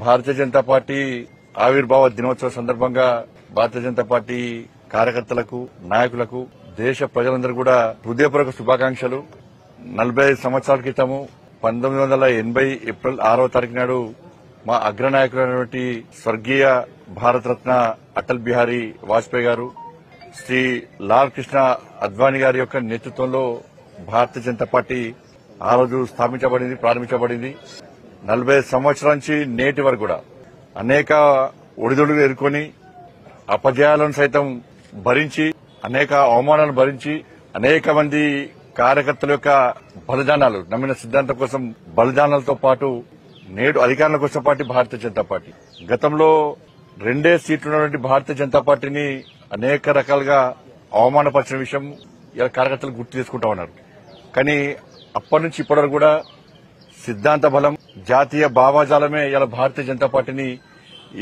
Bharatiya Janata party ఆవిర్భావ దినోత్సవ సందర్భంగా భారతీయ జనతా పార్టీ కార్యకర్తలకు నాయకులకు దేశ ప్రజలందరూ కూడా హృదయపూర్వక శుభాకాంక్షలు. 45 సంవత్సరాల క్రితము 1980 ఏప్రిల్ 6వ తారీఖు నాడు మా అగ్రనాయకులైనటువంటి స్వర్గీయ భారతరత్న అటల్ బిహారీ వాజ్పేయి గారు, శ్రీ లాల్ కృష్ణ అద్వానీ గారి యొక్క నేతృత్వంలో భారతీయ జనతా పార్టీ ఆ రోజు ప్రారంభించబడింది. 45 సంవత్సరాల నుంచి నేటి వరకు కూడా అనేక ఒడిదుడులు ఎదుర్కొని అపజయాలను సైతం భరించి, అనేక అవమానాలను భరించి, అనేక మంది కార్యకర్తల యొక్క బలిదానాలు, నమ్మిన సిద్ధాంతం కోసం బలిదానాలతో పాటు నేడు అధికారంలోకి వచ్చిన పార్టీ భారతీయ జనతా పార్టీ. గతంలో 2 సీట్లు ఉన్నటువంటి భారతీయ జనతా పార్టీని అనేక రకాలుగా అవమానపరిచిన విషయం ఇలా కార్యకర్తలు గుర్తు చేసుకుంటా ఉన్నారు. కానీ అప్పటి నుంచి ఇప్పటి వరకు కూడా సిద్ధాంత బలం, జాతీయ భావాజాలమే ఇలా భారతీయ జనతా పార్టీని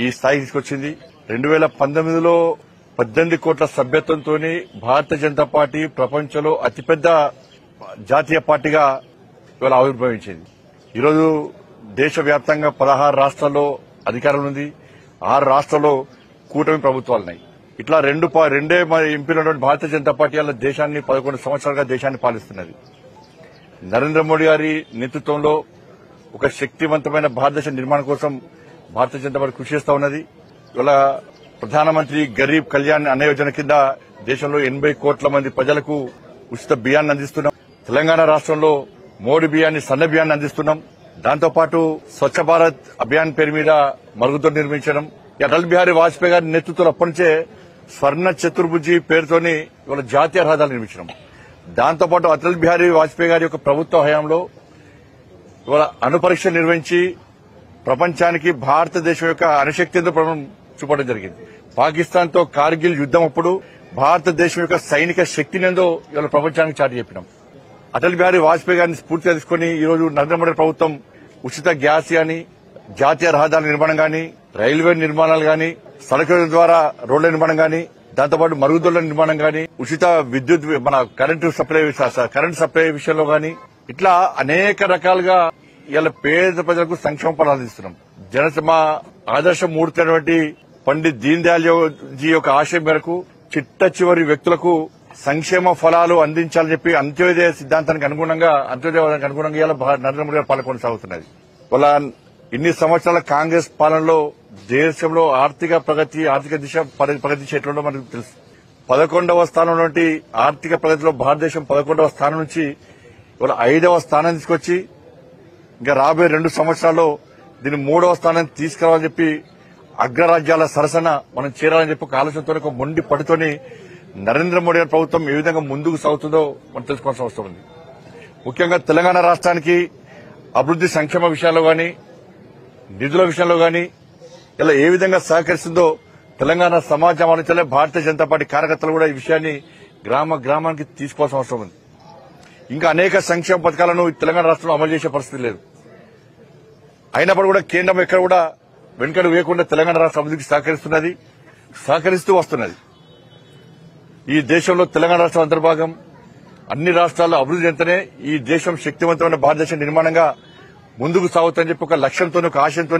ఈ స్థాయికి తీసుకొచ్చింది. 2019లో 18 కోట్ల సభ్యత్వంతో భారతీయ జనతా పార్టీ ప్రపంచంలో అతిపెద్ద జాతీయ పార్టీగా ఇవాళ ఆవిర్భవించింది. ఈరోజు దేశవ్యాప్తంగా 16 రాష్ట్రాల్లో అధికారం ఉంది. 6 రాష్ట్రాల్లో కూటమి ప్రభుత్వాలున్నాయి. ఇట్లా రెండే ఎంపీలు ఉన్నటువంటి భారతీయ జనతా పార్టీ వల్ల దేశాన్ని 11 సంవత్సరాలుగా దేశాన్ని పాలిస్తున్నది. నరేంద్ర మోడీ గారి నేతృత్వంలో ఒక శక్తివంతమైన భారతదేశ నిర్మాణం కోసం భారతీయ జనతా పార్టీ కృషి చేస్తా ఉన్నది. ఇవాళ ప్రధానమంత్రి గరీబ్ కళ్యాణ్ అన్న యోజన కింద దేశంలో 80 కోట్ల మంది ప్రజలకు ఉచిత బియ్యాన్ని అందిస్తున్నాం. తెలంగాణ రాష్ట్రంలో మోడీ బియ్యాన్ని, సన్న బియ్యాన్ని అందిస్తున్నాం. దాంతోపాటు స్వచ్ఛ భారత్ అభియాన్ పేరు మీద మరుగుదొడ్డి నిర్మించడం, అటల్ బిహారీ వాజ్పేయి గారి నేతృత్వంలో అప్పటి నుంచే స్వర్ణ చతుర్భుజి పేరుతోని ఇవాళ జాతీయ రహదారులు నిర్మించడం. దాంతోపాటు అటల్ బిహారీ వాజ్పేయి గారి యొక్క ప్రభుత్వ హయాంలో ఇవాళ అణుపరీక్షలు నిర్వహించి ప్రపంచానికి భారతదేశం యొక్క అణుశక్తితో చూపడం జరిగింది. పాకిస్తాన్ తో కార్గిల్ యుద్దం అప్పుడు భారతదేశం యొక్క సైనిక శక్తినేందో ఇవాళ ప్రపంచానికి చాటి చెప్పినాం. అటల్ బిహారీ వాజ్పేయి గారిని స్ఫూర్తిగా తీసుకుని ఈరోజు నరేంద్ర మోడీ ప్రభుత్వం ఉచిత గ్యాస్ గాని, జాతీయ రహదారుల నిర్మాణం గాని, రైల్వే నిర్మాణాలు గాని, సడకుల ద్వారా రోడ్ల నిర్మాణం గాని, దాంతోపాటు మరుగుదొడ్ల నిర్మాణం గాని, ఉచిత విద్యుత్ మన కరెంటు సప్లై విషయంలో గాని, ఇట్లా అనేక రకాలుగా ఇలా పేద ప్రజలకు సంక్షేమ ఫలాలు అందిస్తున్నాం. జనసేన ఆదర్శమూర్తి అయినటువంటి పండిత్ దీన్ దయాళ్ జీ యొక్క ఆశయం మేరకు చిట్ట చివరి వ్యక్తులకు సంక్షేమ ఫలాలు అందించాలని చెప్పి అంత్యోదయ సిద్ధాంతానికి అనుగుణంగా ఇలా నరేంద్ర మోడీ గారి పాలన కొనసాగుతున్నది. వాళ్ళ ఇన్ని సంవత్సరాల కాంగ్రెస్ పాలనలో దేశంలో ఆర్థిక దిశ ఎట్లుండో మనకు తెలుసు. 11వ స్థానం నుండి ఆర్థిక ప్రగతిలో భారతదేశం 11వ స్థానం నుంచి ఇవాళ 5వ స్థానం తీసుకొచ్చి ఇంకా రాబోయే 2 సంవత్సరాల్లో దీన్ని 3వ స్థానం తీసుకురావాలని చెప్పి అగ్రరాజ్యాల సరసన మనం చేరాలని చెప్పి ఒక ఆలోచనతో, ఒక మొండి పట్టుతోని నరేంద్ర మోడీ గారి ప్రభుత్వం ఏ విధంగా ముందుకు సాగుతుందో మనం తెలుసుకోవాల్సిన అవసరం ఉంది. ముఖ్యంగా తెలంగాణ రాష్ట్రానికి అభివృద్ది సంక్షేమ విషయాల్లో గాని, నిధుల విషయంలో గాని ఇలా ఏ విధంగా సహకరిస్తుందో తెలంగాణ సమాజం ఆలోచనలే భారతీయ జనతా పార్టీ కార్యకర్తలు కూడా ఈ విషయాన్ని గ్రామానికి తీసుకోవాల్సిన అవసరం ఉంది. ఇంకా అనేక సంక్షేమ పథకాలను తెలంగాణ రాష్ట్రంలో అమలు చేసే పరిస్థితి లేదు. అయినప్పుడు కూడా కేంద్రం ఎక్కడ కూడా వెనుకడు వేయకుండా తెలంగాణ రాష్ట్ర అభివృద్ధికి సహకరిస్తూ వస్తున్నది. ఈ దేశంలో తెలంగాణ రాష్ట్రం అంతర్భాగం. అన్ని రాష్ట్రాల్లో అభివృద్ది చెందితేనే ఈ దేశం శక్తివంతమైన భారతదేశ నిర్మాణంగా ముందుకు సాగుతుందని చెప్పి ఒక లక్ష్యంతో, ఒక ఆశయంతో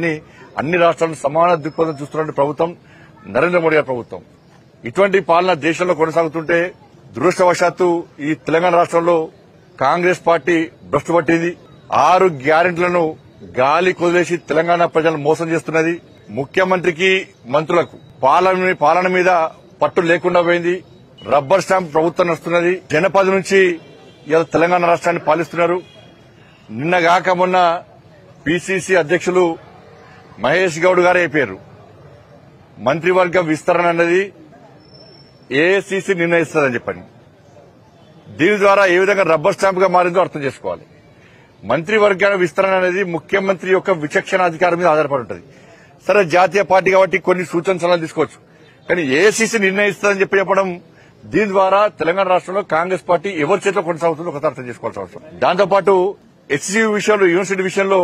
అన్ని రాష్ట్రాలను సమాన దృక్పథం చూస్తున్న ప్రభుత్వం నరేంద్ర మోడీ గారి ప్రభుత్వం. ఇటువంటి పాలన దేశంలో కొనసాగుతుంటే దురదృష్టవశాత్తు ఈ తెలంగాణ రాష్ట్రంలో కాంగ్రెస్ పార్టీ భ్రష్టు పట్టింది. 6 గ్యారెంటీలను గాలి కొదిలేసి తెలంగాణ ప్రజలను మోసం చేస్తున్నది. ముఖ్యమంత్రికి, మంత్రులకు పాలన మీద పట్టు లేకుండా పోయింది. రబ్బర్ స్టాంప్ ప్రభుత్వం నడుస్తున్నది. జనపద నుంచి ఇలా తెలంగాణ రాష్ట్రాన్ని పాలిస్తున్నారు. నిన్నగాక మొన్న పిసిసి అధ్యక్షులు మహేష్ గౌడ్ గారు అయిపోయారు. మంత్రివర్గ విస్తరణ అన్నది ఏఐసిసి నిర్ణయిస్తుందని చెప్పని, దీని ద్వారా ఏ విధంగా రబ్బర్ స్టాంప్ గా మారిందో అర్థం చేసుకోవాలి. మంత్రివర్గ విస్తరణ అనేది ముఖ్యమంత్రి యొక్క విచక్షణాధికారం మీద ఆధారపడి ఉంటుంది. సరే, జాతీయ పార్టీ కాబట్టి కొన్ని సూచన సలహాలు తీసుకోవచ్చు. కానీ ఏఐసిసి నిర్ణయిస్తుందని చెప్పడం, దీని ద్వారా తెలంగాణ రాష్ట్రంలో కాంగ్రెస్ పార్టీ ఎవరి చేతిలో కొనసాగుతుందో ఒకటి అర్థం చేసుకోవాల్సిన అవసరం. దాంతోపాటు హెచ్సియు విషయంలో, యూనివర్సిటీ విషయంలో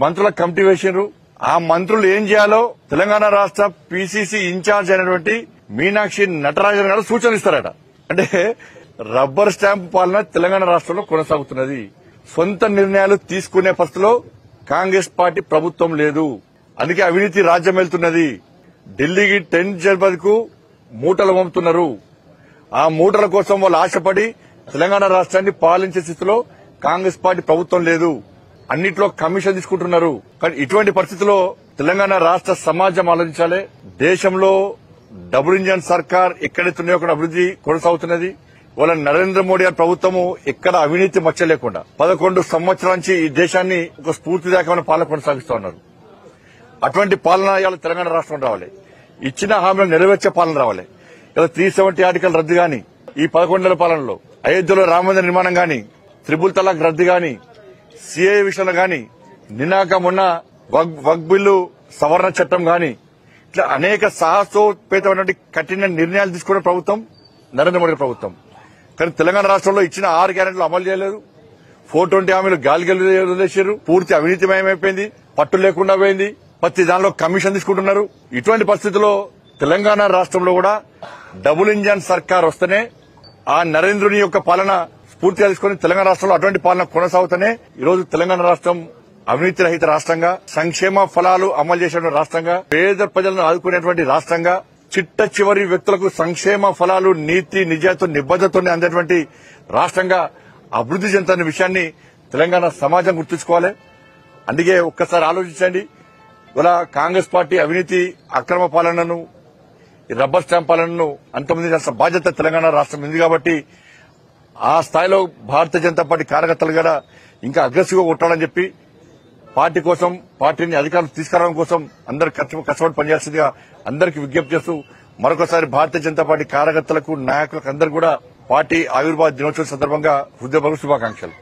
మంత్రుల కమిటీ వేసారు. ఆ మంత్రులు ఏం చేయాలో తెలంగాణ రాష్ట్ర పిసిసి ఇన్ఛార్జ్ అయినటువంటి మీనాక్షి నటరాజన్ గారు సూచనలు ఇస్తారట. అంటే రబ్బర్ స్టాంప్ పాలన తెలంగాణ రాష్ట్రంలో కొనసాగుతున్నది. సొంత నిర్ణయాలు తీసుకునే పరిస్థితిలో కాంగ్రెస్ పార్టీ ప్రభుత్వం లేదు. అందుకే అవినీతి రాజ్యం వెళ్తున్నది. ఢిల్లీకి 10 జనవరి కు మూటలు పంపుతున్నారు. ఆ మూటల కోసం వాళ్ళు ఆశపడి తెలంగాణ రాష్ట్రాన్ని పాలించే స్థితిలో కాంగ్రెస్ పార్టీ ప్రభుత్వం లేదు. అన్నిట్లో కమిషన్ తీసుకుంటున్నారు. కానీ ఇటువంటి పరిస్థితుల్లో తెలంగాణ రాష్ట్ర సమాజం ఆలోచించాలి. దేశంలో డబుల్ ఇంజన్ సర్కార్ ఎక్కడెత్తున్నాయో అక్కడ అభివృద్ది కొనసాగుతున్నది. వాళ్ళ నరేంద్ర మోడీ గారి ప్రభుత్వము ఎక్కడ అవినీతి మచ్చ లేకుండా 11 సంవత్సరాల నుంచి ఈ దేశాన్ని ఒక స్ఫూర్తిదాయకమైన పాలన కొనసాగిస్తూ ఉన్నారు. అటువంటి పాలన ఇవాళ తెలంగాణ రాష్ట్రం రావాలి. ఇచ్చిన హామీలను నెరవేర్చే పాలన రావాలి. ఇలా 370 ఆర్టికల్ రద్దు గాని, ఈ 11 నెలల పాలనలో అయోధ్యలో రామమందిర నిర్మాణం గాని, త్రిపుల్ తలాక్ రద్దు గాని, సిఏ విషయంలో గాని, నిన్నాక మొన్న వక్ బిల్లు సవరణ చట్టం గాని, ఇట్లా అనేక సాహసోపేతమైనటువంటి కఠిన నిర్ణయాలు తీసుకున్న ప్రభుత్వం నరేంద్ర మోడీ ప్రభుత్వం. కానీ తెలంగాణ రాష్ట్రంలో ఇచ్చిన 6 గ్యారెంటీలు అమలు చేయలేదు. 420 హామీలు గాలికి వదిలేశారు. పూర్తి అవినీతిమయమైపోయింది. పట్టు లేకుండా పోయింది. ప్రతి దానిలో కమిషన్ తీసుకుంటున్నారు. ఇటువంటి పరిస్థితుల్లో తెలంగాణ రాష్ట్రంలో కూడా డబుల్ ఇంజన్ సర్కార్ వస్తేనే ఆ నరేంద్రుని యొక్క పాలన స్ఫూర్తిగా తీసుకుని తెలంగాణ రాష్ట్రంలో అటువంటి పాలన కొనసాగుతూనే ఈరోజు తెలంగాణ రాష్ట్రం అవినీతి రహిత రాష్ట్రంగా, సంక్షేమ ఫలాలు అమలు చేసే రాష్ట్రంగా, పేద ప్రజలను ఆదుకునేటువంటి రాష్ట్రంగా, చిట్ట చివరి వ్యక్తులకు సంక్షేమ ఫలాలు నీతి నిజాయితీ నిబద్దతతో అందేటువంటి రాష్ట్రంగా అభివృద్ది చెందుతున్న విషయాన్ని తెలంగాణ సమాజం గుర్తుంచుకోవాలి. అందుకే ఒక్కసారి ఆలోచించండి. ఇలా కాంగ్రెస్ పార్టీ అవినీతి అక్రమ పాలనను, రబ్బర్ స్టాంప్ పాలనను అంతమందించాల్సిన బాధ్యత తెలంగాణ రాష్ట్రం ఉంది. కాబట్టి ఆ స్థాయిలో భారతీయ జనతా పార్టీ కార్యకర్తలు కూడా ఇంకా అగ్రెసివ్ గా కొట్టాలని చెప్పి పార్టీ కోసం, పార్టీని అధికారులు తీసుకురావడం కోసం అందరూ కష్టపడి పనిచేస్తుందిగా అందరికీ విజ్ఞప్తి చేస్తూ మరొకసారి భారతీయ జనతా పార్టీ కార్యకర్తలకు, నాయకులకు అందరూ కూడా పార్టీ ఆవిర్భావ దినోత్సవం సందర్భంగా హృదయపూర్వక శుభాకాంక్షలు.